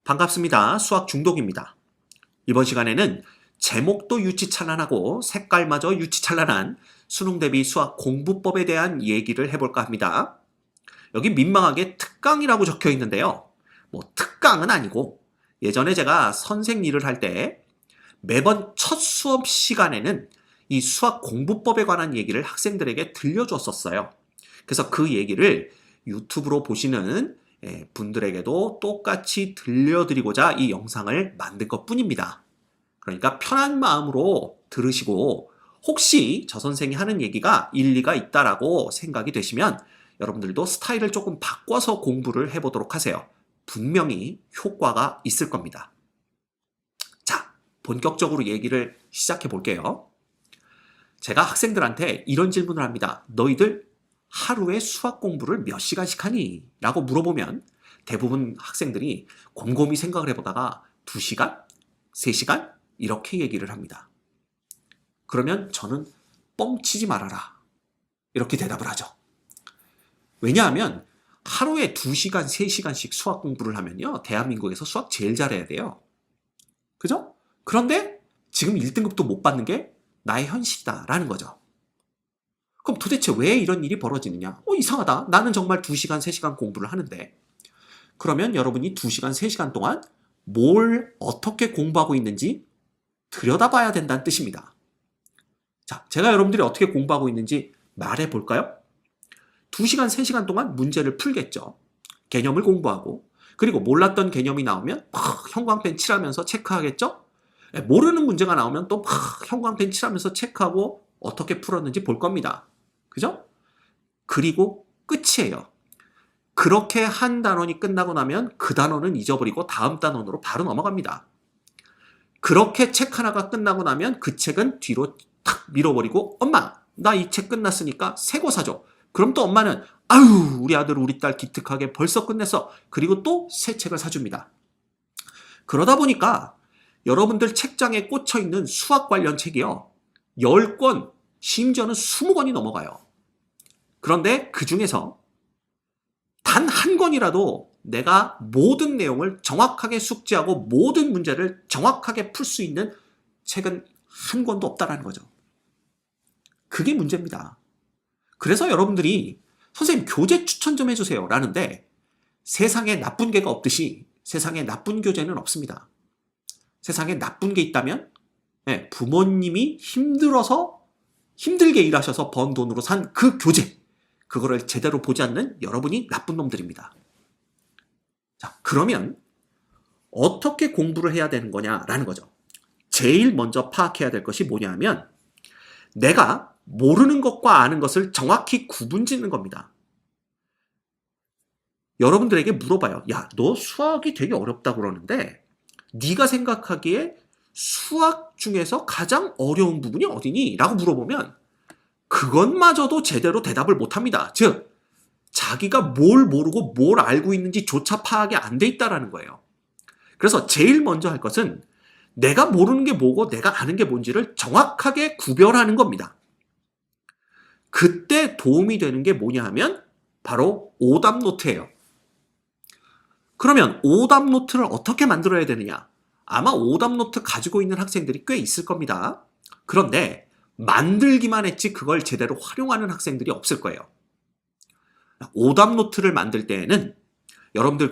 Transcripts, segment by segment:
반갑습니다. 수학 중독입니다. 이번 시간에는 제목도 유치찬란하고 색깔마저 유치찬란한 수능 대비 수학 공부법에 대한 얘기를 해볼까 합니다. 여기 민망하게 특강이라고 적혀 있는데요. 특강은 아니고 예전에 제가 선생 일을 할 때 매번 첫 수업 시간에는 이 수학 공부법에 관한 얘기를 학생들에게 들려줬었어요. 그래서 그 얘기를 유튜브로 보시는 분들에게도 똑같이 들려드리고자 이 영상을 만든 것 뿐입니다. 그러니까 편한 마음으로 들으시고 혹시 저 선생이 하는 얘기가 일리가 있다라고 생각이 되시면 여러분들도 스타일을 조금 바꿔서 공부를 해보도록 하세요. 분명히 효과가 있을 겁니다. 자, 본격적으로 얘기를 시작해 볼게요. 제가 학생들한테 이런 질문을 합니다. 너희들 하루에 수학 공부를 몇 시간씩 하니? 라고 물어보면 대부분 학생들이 곰곰이 생각을 해보다가 2시간? 3시간? 이렇게 얘기를 합니다. 그러면 저는 뻥치지 말아라. 이렇게 대답을 하죠. 왜냐하면 하루에 2시간, 3시간씩 수학 공부를 하면요. 대한민국에서 수학 제일 잘해야 돼요. 그죠? 그런데 지금 1등급도 못 받는 게 나의 현실이다라는 거죠. 그럼 도대체 왜 이런 일이 벌어지느냐? 이상하다. 나는 정말 2시간, 3시간 공부를 하는데. 그러면 여러분이 2시간, 3시간 동안 뭘 어떻게 공부하고 있는지 들여다봐야 된다는 뜻입니다. 자, 제가 여러분들이 어떻게 공부하고 있는지 말해 볼까요? 2시간, 3시간 동안 문제를 풀겠죠. 개념을 공부하고 그리고 몰랐던 개념이 나오면 형광펜 칠하면서 체크하겠죠. 모르는 문제가 나오면 또 형광펜 칠하면서 체크하고 어떻게 풀었는지 볼 겁니다. 그죠? 그리고 끝이에요. 그렇게 한 단원이 끝나고 나면 그 단원은 잊어버리고 다음 단원으로 바로 넘어갑니다. 그렇게 책 하나가 끝나고 나면 그 책은 뒤로 탁 밀어버리고 엄마, 나 이 책 끝났으니까 새 거 사줘. 그럼 또 엄마는 아유, 우리 아들, 우리 딸 기특하게 벌써 끝냈어. 그리고 또 새 책을 사줍니다. 그러다 보니까 여러분들 책장에 꽂혀 있는 수학 관련 책이요. 10권, 심지어는 20권이 넘어가요. 그런데 그 중에서 단 한 권이라도 내가 모든 내용을 정확하게 숙지하고 모든 문제를 정확하게 풀 수 있는 책은 한 권도 없다라는 거죠. 그게 문제입니다. 그래서 여러분들이 선생님 교재 추천 좀 해주세요 라는데 세상에 나쁜 개가 없듯이 세상에 나쁜 교재는 없습니다. 세상에 나쁜 게 있다면 부모님이 힘들게 일하셔서 번 돈으로 산 그 교재, 그거를 제대로 보지 않는 여러분이 나쁜 놈들입니다. 자, 그러면 어떻게 공부를 해야 되는 거냐라는 거죠. 제일 먼저 파악해야 될 것이 뭐냐면 내가 모르는 것과 아는 것을 정확히 구분짓는 겁니다. 여러분들에게 물어봐요. 야, 너 수학이 되게 어렵다고 그러는데 네가 생각하기에 수학 중에서 가장 어려운 부분이 어디니? 라고 물어보면 그것마저도 제대로 대답을 못합니다. 즉, 자기가 뭘 모르고 뭘 알고 있는지 조차 파악이 안 돼 있다는 거예요. 그래서 제일 먼저 할 것은 내가 모르는 게 뭐고 내가 아는 게 뭔지를 정확하게 구별하는 겁니다. 그때 도움이 되는 게 뭐냐 하면 바로 오답 노트예요. 그러면 오답 노트를 어떻게 만들어야 되느냐? 아마 오답 노트 가지고 있는 학생들이 꽤 있을 겁니다. 그런데 만들기만 했지 그걸 제대로 활용하는 학생들이 없을 거예요. 오답 노트를 만들 때에는 여러분들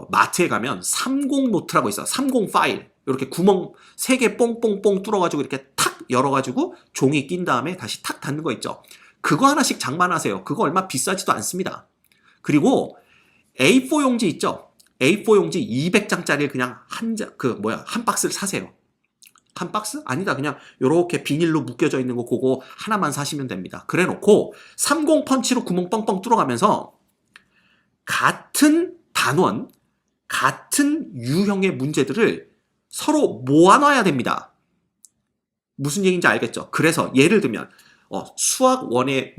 마트에 가면 30 노트라고 있어요. 30 파일. 이렇게 구멍 3개 뽕뽕뽕 뚫어가지고 이렇게 탁 열어가지고 종이 낀 다음에 다시 탁 닫는 거 있죠. 그거 하나씩 장만하세요. 그거 얼마 비싸지도 않습니다. 그리고 A4 용지 있죠. A4 용지 200장짜리 그냥 한 박스를 사세요. 한 박스? 아니다. 그냥 요렇게 비닐로 묶여져 있는 거 그거 하나만 사시면 됩니다. 그래 놓고 30 펀치로 구멍 뻥뻥 뚫어가면서 같은 단원, 같은 유형의 문제들을 서로 모아놔야 됩니다. 무슨 얘기인지 알겠죠? 그래서 예를 들면 수학 1의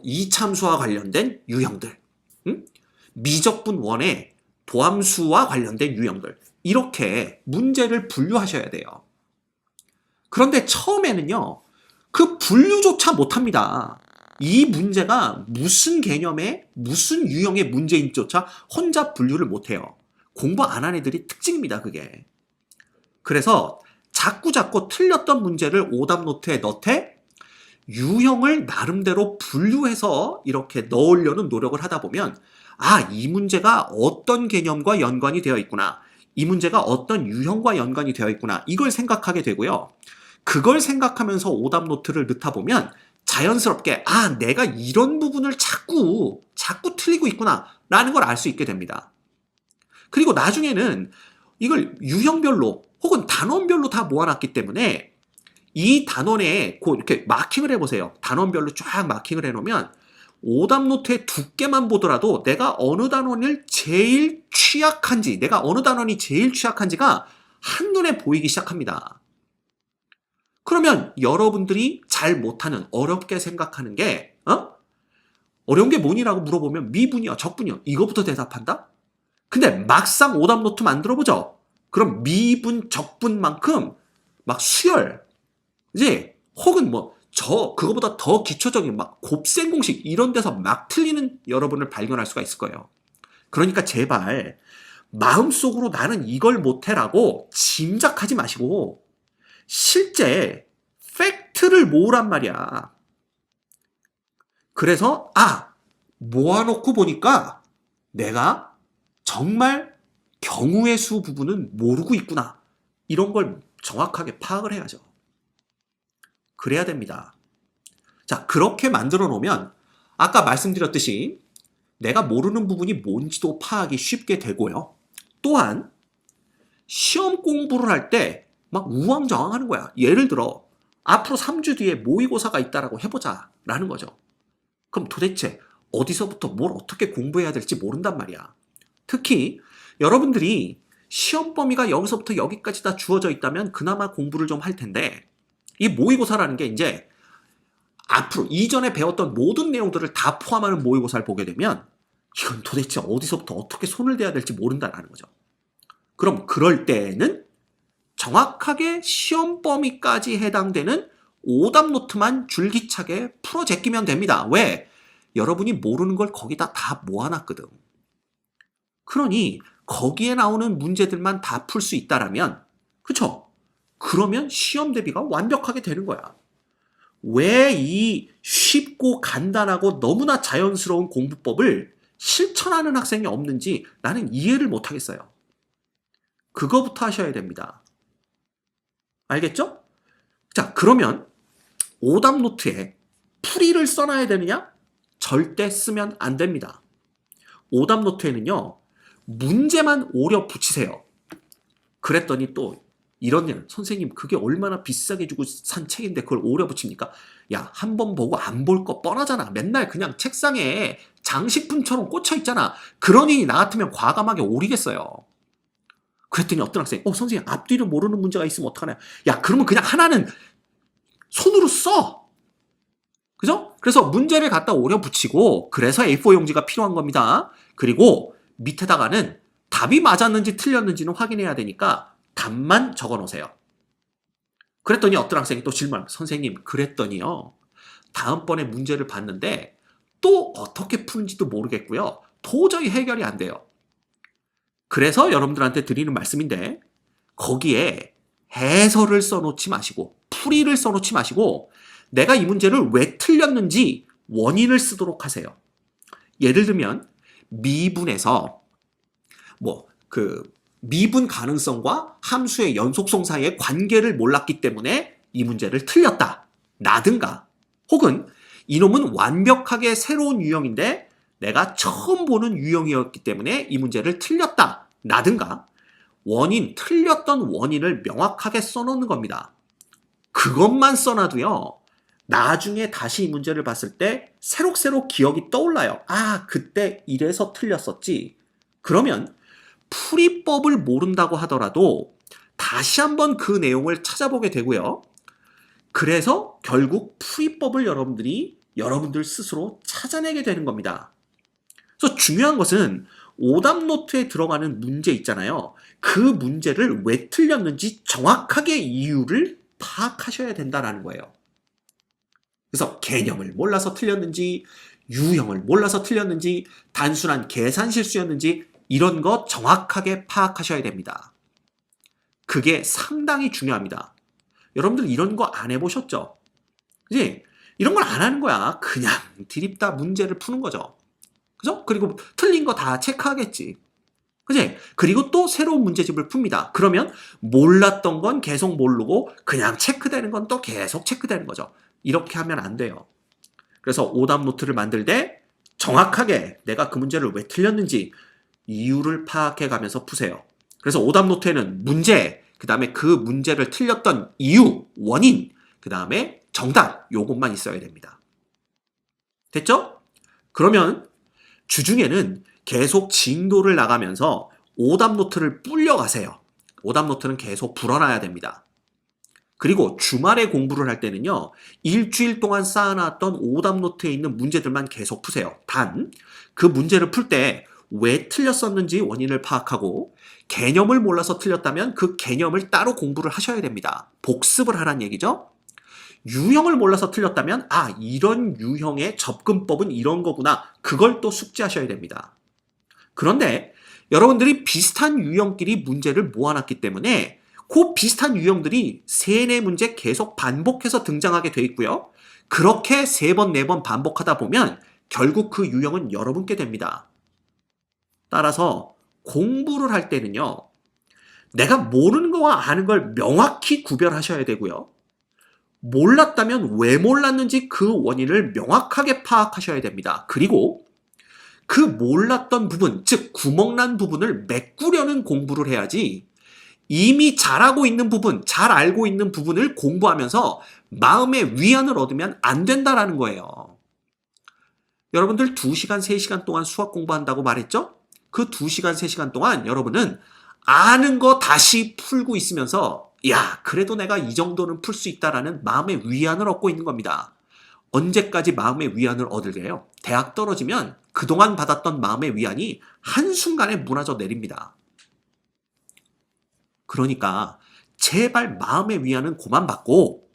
이참수와 관련된 유형들, 미적분 1의 도함수와 관련된 유형들, 이렇게 문제를 분류하셔야 돼요. 그런데 처음에는요, 그 분류조차 못합니다. 이 문제가 무슨 개념의 무슨 유형의 문제인지조차 혼자 분류를 못해요. 공부 안 한 애들이 특징입니다, 그게. 그래서 자꾸 틀렸던 문제를 오답 노트에 넣되 유형을 나름대로 분류해서 이렇게 넣으려는 노력을 하다 보면 이 문제가 어떤 개념과 연관이 되어 있구나. 이 문제가 어떤 유형과 연관이 되어 있구나. 이걸 생각하게 되고요. 그걸 생각하면서 오답 노트를 넣다 보면 자연스럽게 내가 이런 부분을 자꾸 틀리고 있구나 라는 걸 알 수 있게 됩니다. 그리고 나중에는 이걸 유형별로 혹은 단원별로 다 모아놨기 때문에 이 단원에 이렇게 마킹을 해보세요. 단원별로 쫙 마킹을 해놓으면 오답 노트의 두께만 보더라도 내가 어느 단원을 제일 취약한지, 내가 어느 단원이 제일 취약한지가 한눈에 보이기 시작합니다. 그러면 여러분들이 잘 못하는, 어렵게 생각하는 게 어려운 게 뭐니라고 물어보면 미분이요, 적분이요, 이거부터 대답한다? 근데 막상 오답 노트 만들어보죠. 그럼 미분, 적분만큼 막 수열, 이제 혹은 그거보다 더 기초적인 막 곱셈 공식 이런 데서 막 틀리는 여러분을 발견할 수가 있을 거예요. 그러니까 제발 마음속으로 나는 이걸 못해라고 짐작하지 마시고 실제 팩트를 모으란 말이야. 그래서 모아놓고 보니까 내가 정말 경우의 수 부분은 모르고 있구나. 이런 걸 정확하게 파악을 해야죠. 그래야 됩니다. 자, 그렇게 만들어 놓으면 아까 말씀드렸듯이 내가 모르는 부분이 뭔지도 파악이 쉽게 되고요. 또한 시험 공부를 할 때 막 우왕좌왕하는 거야. 예를 들어 앞으로 3주 뒤에 모의고사가 있다라고 해보자 라는 거죠. 그럼 도대체 어디서부터 뭘 어떻게 공부해야 될지 모른단 말이야. 특히 여러분들이 시험 범위가 여기서부터 여기까지 다 주어져 있다면 그나마 공부를 좀 할 텐데 이 모의고사라는 게 이제 앞으로 이전에 배웠던 모든 내용들을 다 포함하는 모의고사를 보게 되면 이건 도대체 어디서부터 어떻게 손을 대야 될지 모른다는 거죠. 그럼 그럴 때는 정확하게 시험 범위까지 해당되는 오답 노트만 줄기차게 풀어 제끼면 됩니다. 왜? 여러분이 모르는 걸 거기다 다 모아놨거든. 그러니 거기에 나오는 문제들만 다 풀 수 있다라면, 그쵸? 그러면 시험 대비가 완벽하게 되는 거야. 왜 이 쉽고 간단하고 너무나 자연스러운 공부법을 실천하는 학생이 없는지 나는 이해를 못하겠어요. 그거부터 하셔야 됩니다. 알겠죠? 자, 그러면 오답 노트에 풀이를 써놔야 되느냐? 절대 쓰면 안 됩니다. 오답 노트에는요, 문제만 오려 붙이세요. 그랬더니 또 이런 일, 선생님 그게 얼마나 비싸게 주고 산 책인데 그걸 오려 붙입니까? 야, 한 번 보고 안 볼 거 뻔하잖아. 맨날 그냥 책상에 장식품처럼 꽂혀 있잖아. 그러니 나 같으면 과감하게 오리겠어요. 그랬더니 어떤 학생이 선생님 앞뒤를 모르는 문제가 있으면 어떡하냐. 야, 그러면 그냥 하나는 손으로 써. 그죠? 그래서 문제를 갖다 오려 붙이고 그래서 A4 용지가 필요한 겁니다. 그리고 밑에다가는 답이 맞았는지 틀렸는지는 확인해야 되니까 답만 적어 놓으세요. 그랬더니 어떤 학생이 또 질문합니다. 선생님, 그랬더니요, 다음번에 문제를 봤는데 또 어떻게 푸는지도 모르겠고요. 도저히 해결이 안 돼요. 그래서 여러분들한테 드리는 말씀인데 거기에 해설을 써놓지 마시고 풀이를 써놓지 마시고 내가 이 문제를 왜 틀렸는지 원인을 쓰도록 하세요. 예를 들면 미분에서 미분 가능성과 함수의 연속성 사이의 관계를 몰랐기 때문에 이 문제를 틀렸다 라든가, 혹은 이놈은 완벽하게 새로운 유형인데 내가 처음 보는 유형이었기 때문에 이 문제를 틀렸다 라든가, 틀렸던 원인을 명확하게 써놓는 겁니다. 그것만 써놔도요, 나중에 다시 이 문제를 봤을 때 새록새록 기억이 떠올라요. 그때 이래서 틀렸었지. 그러면 풀이법을 모른다고 하더라도 다시 한번 그 내용을 찾아보게 되고요. 그래서 결국 풀이법을 여러분들 스스로 찾아내게 되는 겁니다. 그래서 중요한 것은 오답 노트에 들어가는 문제 있잖아요. 그 문제를 왜 틀렸는지 정확하게 이유를 파악하셔야 된다는 거예요. 그래서 개념을 몰라서 틀렸는지, 유형을 몰라서 틀렸는지, 단순한 계산 실수였는지 이런 거 정확하게 파악하셔야 됩니다. 그게 상당히 중요합니다. 여러분들 이런 거 안 해보셨죠? 그지? 이런 걸 안 하는 거야. 그냥 디립다 문제를 푸는 거죠. 그죠? 그리고 틀린 거 다 체크하겠지. 그지? 그리고 또 새로운 문제집을 풉니다. 그러면 몰랐던 건 계속 모르고 그냥 체크되는 건 또 계속 체크되는 거죠. 이렇게 하면 안 돼요. 그래서 오답 노트를 만들 때 정확하게 내가 그 문제를 왜 틀렸는지 이유를 파악해 가면서 푸세요. 그래서 오답 노트에는 문제, 그 다음에 그 문제를 틀렸던 이유, 원인, 그 다음에 정답, 요것만 있어야 됩니다. 됐죠? 그러면 주중에는 계속 진도를 나가면서 오답 노트를 불려가세요. 오답 노트는 계속 불어놔야 됩니다. 그리고 주말에 공부를 할 때는요, 일주일 동안 쌓아놨던 오답 노트에 있는 문제들만 계속 푸세요. 단, 그 문제를 풀 때 왜 틀렸었는지 원인을 파악하고, 개념을 몰라서 틀렸다면 그 개념을 따로 공부를 하셔야 됩니다. 복습을 하란 얘기죠. 유형을 몰라서 틀렸다면, 아, 이런 유형의 접근법은 이런 거구나. 그걸 또 숙지하셔야 됩니다. 그런데 여러분들이 비슷한 유형끼리 문제를 모아놨기 때문에 그 비슷한 유형들이 3, 4문제 계속 반복해서 등장하게 돼 있고요. 그렇게 3번, 4번 반복하다 보면 결국 그 유형은 여러분께 됩니다. 따라서 공부를 할 때는요, 내가 모르는 거와 아는 걸 명확히 구별하셔야 되고요. 몰랐다면 왜 몰랐는지 그 원인을 명확하게 파악하셔야 됩니다. 그리고 그 몰랐던 부분, 즉 구멍난 부분을 메꾸려는 공부를 해야지 이미 잘하고 있는 부분, 잘 알고 있는 부분을 공부하면서 마음의 위안을 얻으면 안 된다라는 거예요. 여러분들 2시간, 3시간 동안 수학 공부한다고 말했죠? 그 2시간, 3시간 동안 여러분은 아는 거 다시 풀고 있으면서 야, 그래도 내가 이 정도는 풀 수 있다라는 마음의 위안을 얻고 있는 겁니다. 언제까지 마음의 위안을 얻을게요? 대학 떨어지면 그동안 받았던 마음의 위안이 한순간에 무너져 내립니다. 그러니까 제발 마음의 위안은 그만 받고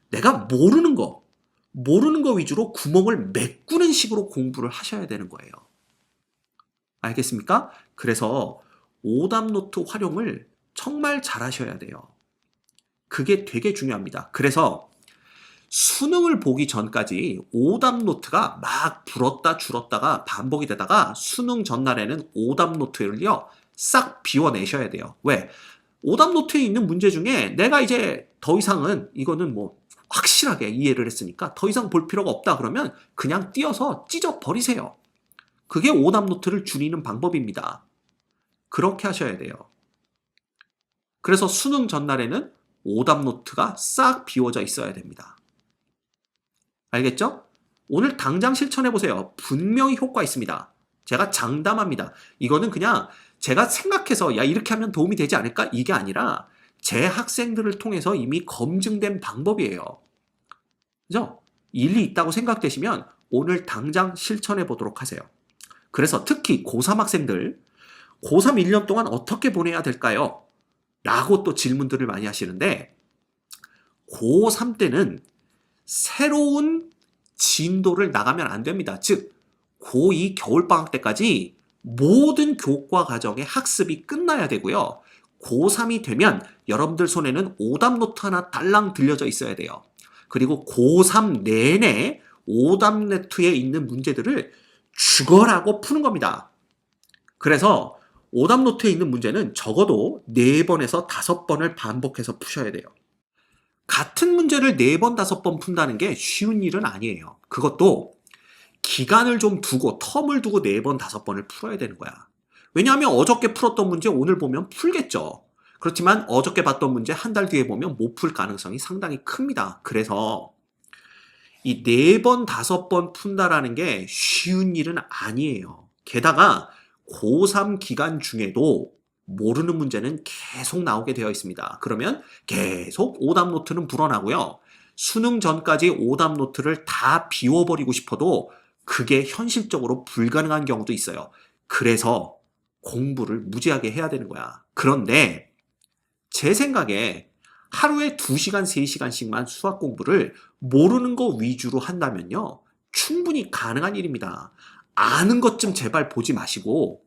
내가 모르는 거 위주로 구멍을 메꾸는 식으로 공부를 하셔야 되는 거예요. 알겠습니까? 그래서 오답 노트 활용을 정말 잘 하셔야 돼요. 그게 되게 중요합니다. 그래서 수능을 보기 전까지 오답 노트가 막 불었다 줄었다가 반복이 되다가 수능 전날에는 오답 노트를요 싹 비워내셔야 돼요. 왜? 오답 노트에 있는 문제 중에 내가 이제 더 이상은 이거는 뭐 확실하게 이해를 했으니까 더 이상 볼 필요가 없다 그러면 그냥 띄어서 찢어 버리세요. 그게 오답 노트를 줄이는 방법입니다. 그렇게 하셔야 돼요. 그래서 수능 전날에는 오답 노트가 싹 비워져 있어야 됩니다. 알겠죠? 오늘 당장 실천해보세요. 분명히 효과 있습니다. 제가 장담합니다. 이거는 그냥 제가 생각해서 야 이렇게 하면 도움이 되지 않을까? 이게 아니라 제 학생들을 통해서 이미 검증된 방법이에요. 그죠? 일리 있다고 생각되시면 오늘 당장 실천해 보도록 하세요. 그래서 특히 고3 학생들, 고3 1년 동안 어떻게 보내야 될까요? 라고 또 질문들을 많이 하시는데 고3 때는 새로운 진도를 나가면 안 됩니다. 즉 고2 겨울방학 때까지 모든 교과 과정의 학습이 끝나야 되고요. 고3이 되면 여러분들 손에는 오답 노트 하나 달랑 들려져 있어야 돼요. 그리고 고3 내내 오답 노트에 있는 문제들을 죽어라고 푸는 겁니다. 그래서 오답 노트에 있는 문제는 적어도 4번에서 5번을 반복해서 푸셔야 돼요. 같은 문제를 4번, 5번 푼다는 게 쉬운 일은 아니에요. 그것도 기간을 좀 두고, 텀을 두고 4번, 5번을 풀어야 되는 거야. 왜냐하면 어저께 풀었던 문제 오늘 보면 풀겠죠. 그렇지만 어저께 봤던 문제 한 달 뒤에 보면 못 풀 가능성이 상당히 큽니다. 그래서 이 4번, 5번 푼다라는 게 쉬운 일은 아니에요. 게다가 고3 기간 중에도 모르는 문제는 계속 나오게 되어 있습니다. 그러면 계속 오답 노트는 불어나고요. 수능 전까지 오답 노트를 다 비워버리고 싶어도 그게 현실적으로 불가능한 경우도 있어요. 그래서 공부를 무지하게 해야 되는 거야. 그런데 제 생각에 하루에 2시간, 3시간씩만 수학 공부를 모르는 거 위주로 한다면요. 충분히 가능한 일입니다. 아는 것 좀 제발 보지 마시고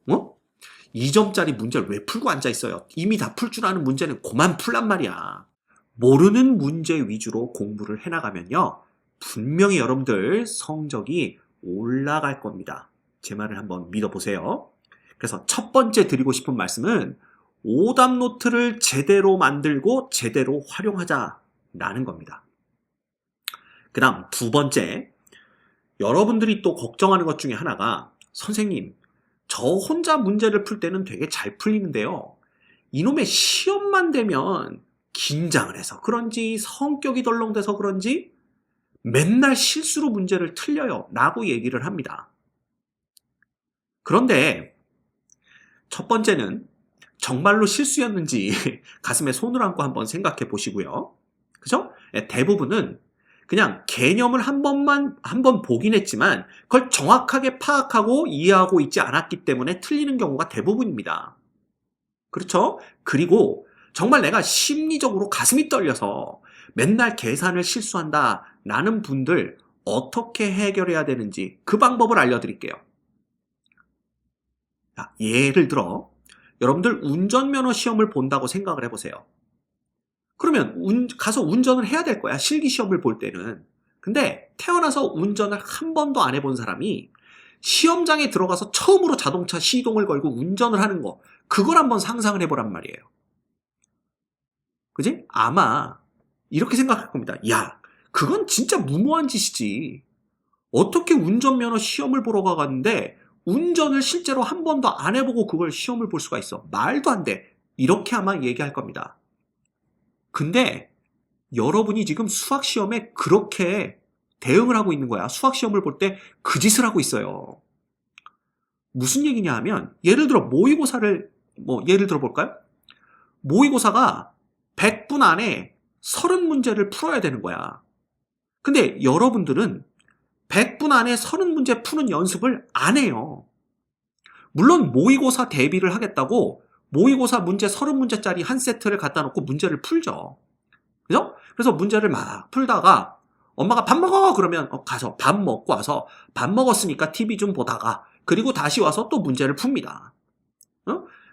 2점짜리 문제를 왜 풀고 앉아 있어요? 이미 다 풀 줄 아는 문제는 그만 풀란 말이야. 모르는 문제 위주로 공부를 해나가면요, 분명히 여러분들 성적이 올라갈 겁니다. 제 말을 한번 믿어보세요. 그래서 첫 번째 드리고 싶은 말씀은 오답 노트를 제대로 만들고 제대로 활용하자라는 겁니다. 그 다음 두 번째, 여러분들이 또 걱정하는 것 중에 하나가, 선생님, 저 혼자 문제를 풀 때는 되게 잘 풀리는데요, 이놈의 시험만 되면 긴장을 해서 그런지 성격이 덜렁대서 그런지 맨날 실수로 문제를 틀려요 라고 얘기를 합니다. 그런데 첫 번째는 정말로 실수였는지 가슴에 손을 얹고 한번 생각해 보시고요. 그죠? 대부분은 그냥 개념을 한 번 보긴 했지만 그걸 정확하게 파악하고 이해하고 있지 않았기 때문에 틀리는 경우가 대부분입니다. 그렇죠? 그리고 정말 내가 심리적으로 가슴이 떨려서 맨날 계산을 실수한다 라는 분들, 어떻게 해결해야 되는지 그 방법을 알려드릴게요. 자, 예를 들어 여러분들 운전면허 시험을 본다고 생각을 해보세요. 그러면 가서 운전을 해야 될 거야, 실기시험을 볼 때는. 근데 태어나서 운전을 한 번도 안 해본 사람이 시험장에 들어가서 처음으로 자동차 시동을 걸고 운전을 하는 거, 그걸 한번 상상을 해보란 말이에요. 그지? 아마 이렇게 생각할 겁니다. 야, 그건 진짜 무모한 짓이지. 어떻게 운전면허 시험을 보러 가갔는데 운전을 실제로 한 번도 안 해보고 그걸 시험을 볼 수가 있어. 말도 안 돼. 이렇게 아마 얘기할 겁니다. 근데 여러분이 지금 수학시험에 그렇게 대응을 하고 있는 거야. 수학시험을 볼 때 그 짓을 하고 있어요. 무슨 얘기냐 하면, 예를 들어 모의고사를 예를 들어 볼까요? 모의고사가 100분 안에 30문제를 풀어야 되는 거야. 근데 여러분들은 100분 안에 30문제 푸는 연습을 안 해요. 물론 모의고사 대비를 하겠다고 모의고사 문제 30문제짜리 한 세트를 갖다 놓고 문제를 풀죠. 그죠? 그래서 문제를 막 풀다가 엄마가 밥 먹어! 그러면 가서 밥 먹고 와서 밥 먹었으니까 TV 좀 보다가, 그리고 다시 와서 또 문제를 풉니다.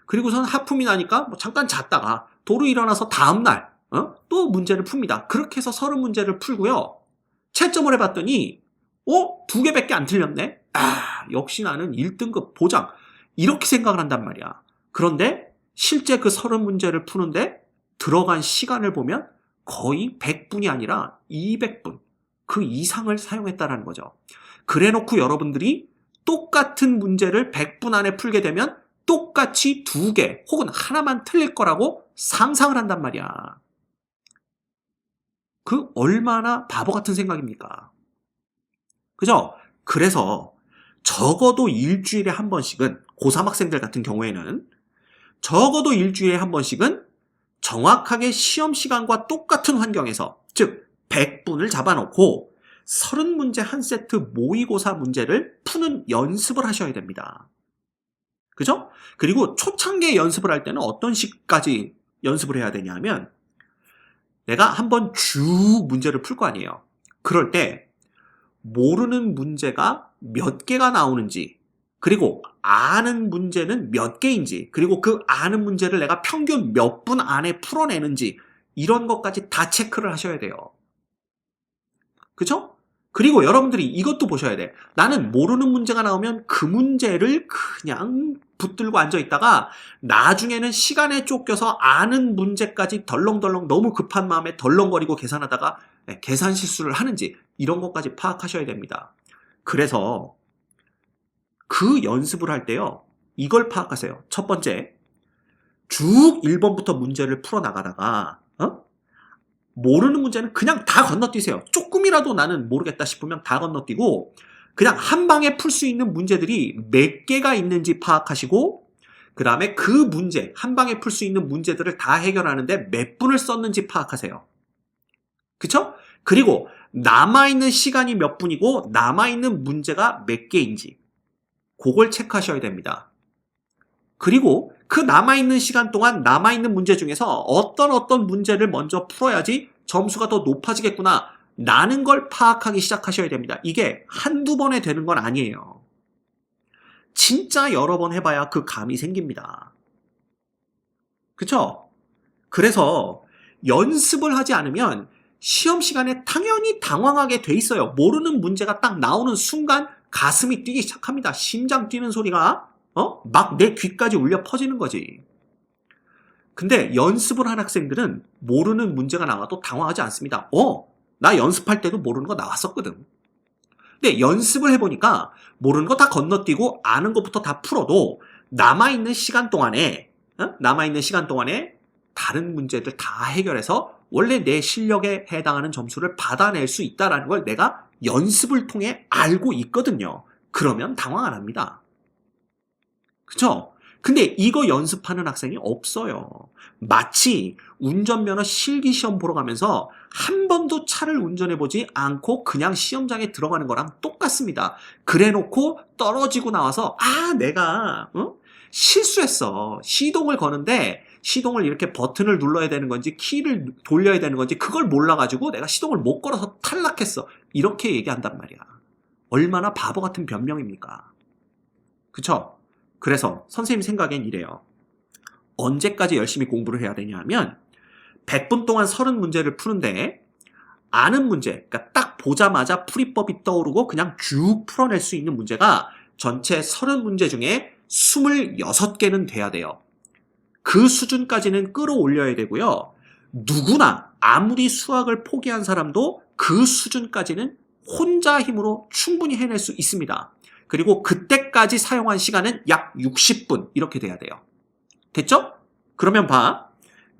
그리고선 하품이 나니까 잠깐 잤다가 도로 일어나서 다음날 또 문제를 풉니다. 그렇게 해서 30문제를 풀고요. 채점을 해봤더니 2개밖에 안 틀렸네? 역시 나는 1등급 보장. 이렇게 생각을 한단 말이야. 그런데 실제 그 30문제를 푸는데 들어간 시간을 보면 거의 100분이 아니라 200분, 그 이상을 사용했다는 거죠. 그래놓고 여러분들이 똑같은 문제를 100분 안에 풀게 되면 똑같이 2개 혹은 하나만 틀릴 거라고 상상을 한단 말이야. 그 얼마나 바보 같은 생각입니까? 그죠? 그래서 적어도 일주일에 한 번씩은, 고3 학생들 같은 경우에는 적어도 일주일에 한 번씩은 정확하게 시험 시간과 똑같은 환경에서, 즉 100분을 잡아놓고 30문제 한 세트 모의고사 문제를 푸는 연습을 하셔야 됩니다. 그죠? 그리고 초창기에 연습을 할 때는 어떤 식까지 연습을 해야 되냐면, 내가 한번 쭉 문제를 풀 거 아니에요. 그럴 때 모르는 문제가 몇 개가 나오는지, 그리고 아는 문제는 몇 개인지, 그리고 그 아는 문제를 내가 평균 몇 분 안에 풀어내는지, 이런 것까지 다 체크를 하셔야 돼요. 그죠? 그리고 여러분들이 이것도 보셔야 돼. 나는 모르는 문제가 나오면 그 문제를 그냥 붙들고 앉아있다가 나중에는 시간에 쫓겨서 아는 문제까지 덜렁덜렁 너무 급한 마음에 덜렁거리고 계산하다가 계산 실수를 하는지, 이런 것까지 파악하셔야 됩니다. 그래서 그 연습을 할 때요, 이걸 파악하세요. 첫 번째, 쭉 1번부터 문제를 풀어나가다가 모르는 문제는 그냥 다 건너뛰세요. 조금이라도 나는 모르겠다 싶으면 다 건너뛰고 그냥 한 방에 풀 수 있는 문제들이 몇 개가 있는지 파악하시고, 그 다음에 그 문제, 한 방에 풀 수 있는 문제들을 다 해결하는데 몇 분을 썼는지 파악하세요. 그쵸? 그리고 남아있는 시간이 몇 분이고 남아있는 문제가 몇 개인지, 그걸 체크하셔야 됩니다. 그리고 그 남아있는 시간 동안 남아있는 문제 중에서 어떤 문제를 먼저 풀어야지 점수가 더 높아지겠구나 라는 걸 파악하기 시작하셔야 됩니다. 이게 한두 번에 되는 건 아니에요. 진짜 여러 번 해봐야 그 감이 생깁니다. 그쵸? 그래서 연습을 하지 않으면 시험 시간에 당연히 당황하게 돼 있어요. 모르는 문제가 딱 나오는 순간 가슴이 뛰기 시작합니다. 심장 뛰는 소리가 막 내 귀까지 울려 퍼지는 거지. 근데 연습을 한 학생들은 모르는 문제가 나와도 당황하지 않습니다. 나 연습할 때도 모르는 거 나왔었거든. 근데 연습을 해보니까 모르는 거 다 건너뛰고 아는 것부터 다 풀어도 남아있는 시간 동안에 다른 문제들 다 해결해서 원래 내 실력에 해당하는 점수를 받아낼 수 있다는 걸 내가 연습을 통해 알고 있거든요. 그러면 당황 안 합니다. 그쵸? 근데 이거 연습하는 학생이 없어요. 마치 운전면허 실기시험 보러 가면서 한 번도 차를 운전해보지 않고 그냥 시험장에 들어가는 거랑 똑같습니다. 그래놓고 떨어지고 나와서 내가 실수했어. 시동을 거는데 시동을 이렇게 버튼을 눌러야 되는 건지 키를 돌려야 되는 건지 그걸 몰라가지고 내가 시동을 못 걸어서 탈락했어. 이렇게 얘기한단 말이야. 얼마나 바보 같은 변명입니까? 그쵸? 그래서 선생님 생각엔 이래요. 언제까지 열심히 공부를 해야 되냐 하면 100분 동안 30문제를 푸는데 아는 문제, 그러니까 딱 보자마자 풀이법이 떠오르고 그냥 쭉 풀어낼 수 있는 문제가 전체 30문제 중에 26개는 돼야 돼요. 그 수준까지는 끌어올려야 되고요. 누구나 아무리 수학을 포기한 사람도 그 수준까지는 혼자 힘으로 충분히 해낼 수 있습니다. 그리고 그때까지 사용한 시간은 약 60분 이렇게 돼야 돼요. 됐죠? 그러면 봐.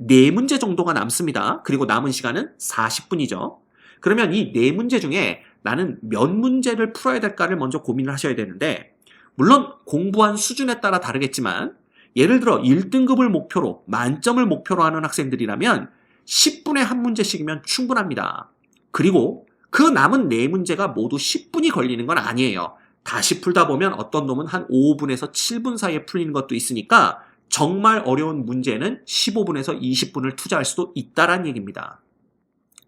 4문제 정도가 남습니다. 그리고 남은 시간은 40분이죠. 그러면 이 4문제 중에 나는 몇 문제를 풀어야 될까를 먼저 고민을 하셔야 되는데 물론 공부한 수준에 따라 다르겠지만 예를 들어 1등급을 목표로 만점을 목표로 하는 학생들이라면 10분에 한 문제씩이면 충분합니다. 그리고 그 남은 4문제가 모두 10분이 걸리는 건 아니에요. 다시 풀다 보면 어떤 놈은 한 5분에서 7분 사이에 풀리는 것도 있으니까 정말 어려운 문제는 15분에서 20분을 투자할 수도 있다란 얘기입니다.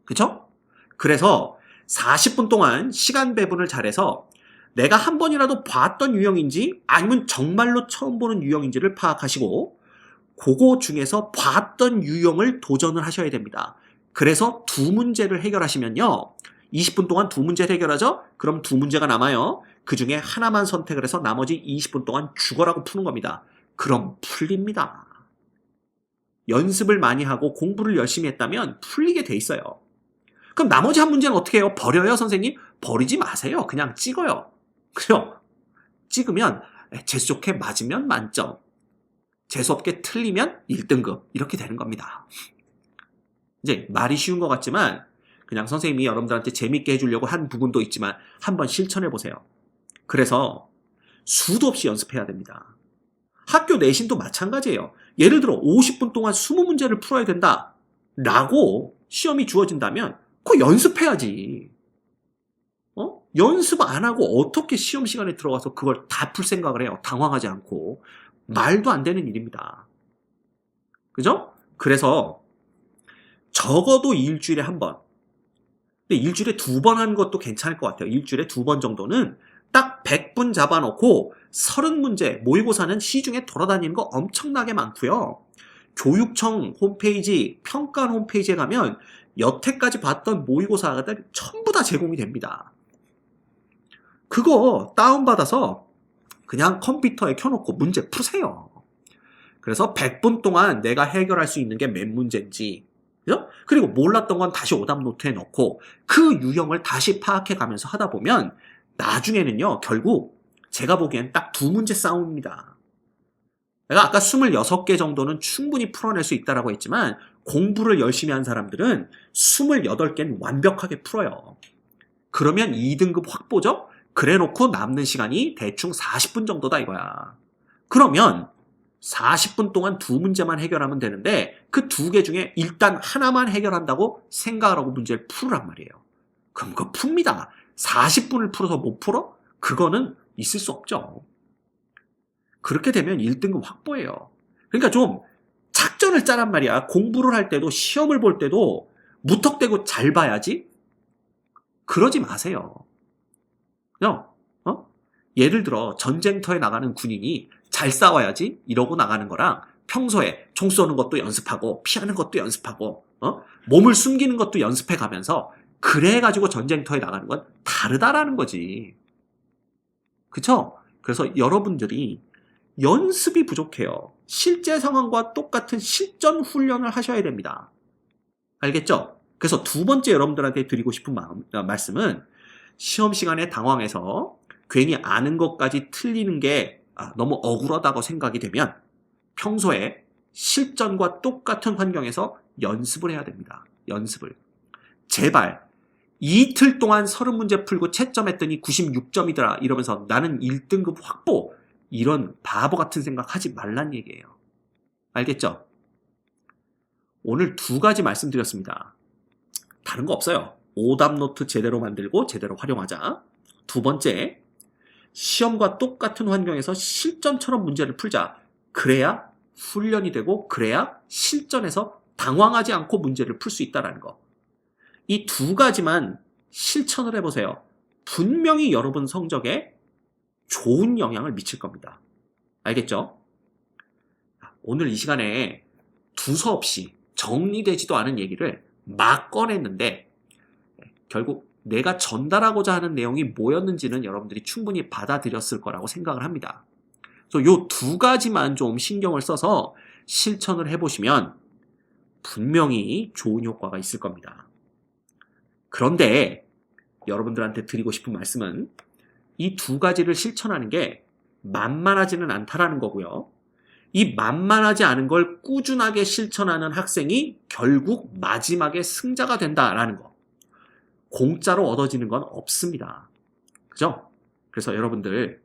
그쵸? 그래서 40분 동안 시간 배분을 잘해서 내가 한 번이라도 봤던 유형인지 아니면 정말로 처음 보는 유형인지를 파악하시고 그거 중에서 봤던 유형을 도전을 하셔야 됩니다. 그래서 2문제를 해결하시면요. 20분 동안 2문제를 해결하죠? 그럼 2문제가 남아요. 그 중에 하나만 선택을 해서 나머지 20분 동안 죽어라고 푸는 겁니다. 그럼 풀립니다. 연습을 많이 하고 공부를 열심히 했다면 풀리게 돼 있어요. 그럼 나머지 한 문제는 어떻게 해요? 버려요, 선생님? 버리지 마세요. 그냥 찍어요. 그죠? 찍으면 재수 좋게 맞으면 만점, 재수 없게 틀리면 1등급 이렇게 되는 겁니다. 이제 말이 쉬운 것 같지만 그냥 선생님이 여러분들한테 재밌게 해주려고 한 부분도 있지만 한번 실천해 보세요. 그래서 수도 없이 연습해야 됩니다. 학교 내신도 마찬가지예요. 예를 들어 50분 동안 20문제를 풀어야 된다 라고 시험이 주어진다면 그거 연습해야지. 연습 안 하고 어떻게 시험 시간에 들어가서 그걸 다 풀 생각을 해요. 당황하지 않고. 말도 안 되는 일입니다. 그죠? 그래서 적어도 일주일에 한 번. 근데 일주일에 2번 하는 것도 괜찮을 것 같아요. 일주일에 2번 정도는 딱 100분 잡아놓고 30문제 모의고사는 시중에 돌아다니는 거 엄청나게 많고요. 교육청 홈페이지, 평가원 홈페이지에 가면 여태까지 봤던 모의고사들 전부 다 제공이 됩니다. 그거 다운받아서 그냥 컴퓨터에 켜놓고 문제 푸세요. 그래서 100분 동안 내가 해결할 수 있는 게 몇 문제인지, 그죠? 그리고 몰랐던 건 다시 오답 노트에 넣고 그 유형을 다시 파악해 가면서 하다 보면 나중에는요, 결국 제가 보기엔 딱 2문제 싸움입니다. 내가 아까 26개 정도는 충분히 풀어낼 수 있다고 했지만 공부를 열심히 한 사람들은 28개는 완벽하게 풀어요. 그러면 2등급 확보죠? 그래놓고 남는 시간이 대충 40분 정도다 이거야. 그러면 40분 동안 2문제만 해결하면 되는데 그 2개 중에 일단 하나만 해결한다고 생각하라고 문제를 풀으란 말이에요. 그럼 그거 풉니다. 40분을 풀어서 못 풀어? 그거는 있을 수 없죠. 그렇게 되면 1등급 확보예요. 그러니까 좀 작전을 짜란 말이야. 공부를 할 때도 시험을 볼 때도 무턱대고 잘 봐야지. 그러지 마세요. 예를 들어 전쟁터에 나가는 군인이 잘 싸워야지 이러고 나가는 거랑 평소에 총 쏘는 것도 연습하고 피하는 것도 연습하고 몸을 숨기는 것도 연습해 가면서 그래가지고 전쟁터에 나가는 건 다르다라는 거지. 그쵸? 그래서 여러분들이 연습이 부족해요. 실제 상황과 똑같은 실전 훈련을 하셔야 됩니다. 알겠죠? 그래서 두 번째 여러분들한테 드리고 싶은 말씀은 시험 시간에 당황해서 괜히 아는 것까지 틀리는 게 너무 억울하다고 생각이 되면 평소에 실전과 똑같은 환경에서 연습을 해야 됩니다. 연습을. 제발 이틀 동안 30문제 풀고 채점했더니 96점이더라 이러면서 나는 1등급 확보 이런 바보 같은 생각 하지 말란 얘기예요. 알겠죠? 오늘 두 가지 말씀드렸습니다. 다른 거 없어요. 오답노트 제대로 만들고 제대로 활용하자. 두 번째, 시험과 똑같은 환경에서 실전처럼 문제를 풀자. 그래야 훈련이 되고 그래야 실전에서 당황하지 않고 문제를 풀 수 있다는 거. 이 두 가지만 실천을 해보세요. 분명히 여러분 성적에 좋은 영향을 미칠 겁니다. 알겠죠? 오늘 이 시간에 두서없이 정리되지도 않은 얘기를 막 꺼냈는데 결국 내가 전달하고자 하는 내용이 뭐였는지는 여러분들이 충분히 받아들였을 거라고 생각을 합니다. 그래서 요 두 가지만 좀 신경을 써서 실천을 해보시면 분명히 좋은 효과가 있을 겁니다. 그런데 여러분들한테 드리고 싶은 말씀은 이 두 가지를 실천하는 게 만만하지는 않다라는 거고요. 이 만만하지 않은 걸 꾸준하게 실천하는 학생이 결국 마지막에 승자가 된다라는 거. 공짜로 얻어지는 건 없습니다. 그죠? 그래서 여러분들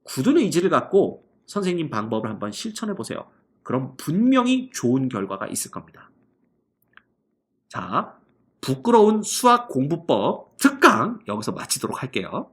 굳은 의지를 갖고 선생님 방법을 한번 실천해 보세요. 그럼 분명히 좋은 결과가 있을 겁니다. 자, 부끄러운 수학 공부법 특강 여기서 마치도록 할게요.